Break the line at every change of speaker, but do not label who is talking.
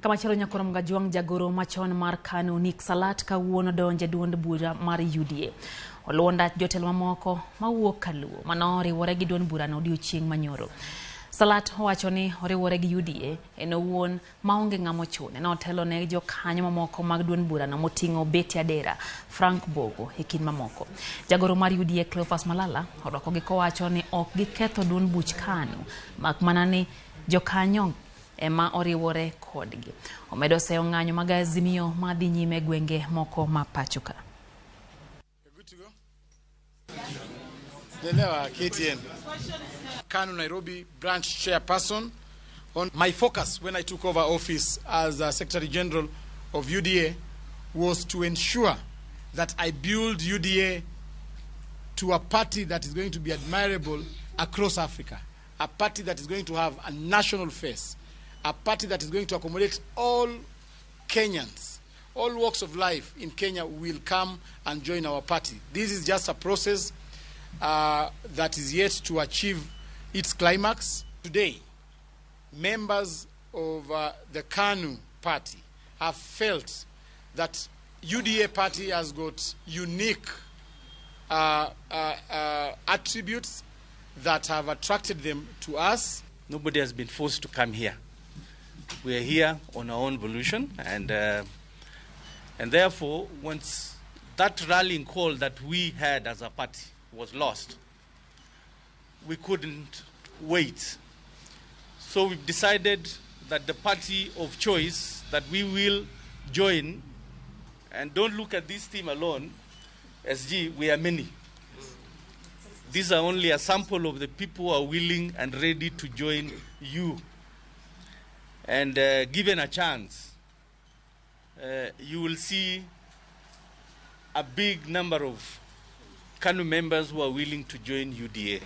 Kama chalo nyakoro mgajuang Jagoro machon mar KANU Nick Salat kawuono donje duond bura mar UDA. Oluonda jotelo mamoko mawuok Kaluo manoriwore gi duond burano odiochieng' manyoro. Salat wacho ni oriwore gi UDA en owuon maonge ng'amo chune. Notelo ne jokanyo mamoko mag duond burano moting'o Beti Adera, Frank Bogo e kind mamoko. Jagoro mar UDA Cleophas Malala orwako kowacho ni ok giketho duond buch KANU mak mana ni jokanyo ema oriwore kodgi. Omedo seyo ng'anyo mag Azimio madhi nyime gwenge moko ma pachoka.
KTN KANU Nairobi branch chairperson. On my focus when I took over office as Secretary General of UDA was to ensure that I build UDA to a party that is going to be admirable across Africa, a party that is going to have a national face, a party that is going to accommodate all Kenyans. All walks of life in Kenya will come and join our party. This is just a process that is yet to achieve its climax. Today, members of the KANU party have felt that UDA party has got unique attributes that have attracted them to us.
Nobody has been forced to come here. We are here on our own volition, and therefore, once that rallying call that we had as a party was lost, we couldn't wait. So we've decided that the party of choice that we will join, and don't look at this team alone, SG, we are many. These are only a sample of the people who are willing and ready to join you. And given a chance, you will see a big number of KANU members who are willing to join UDA.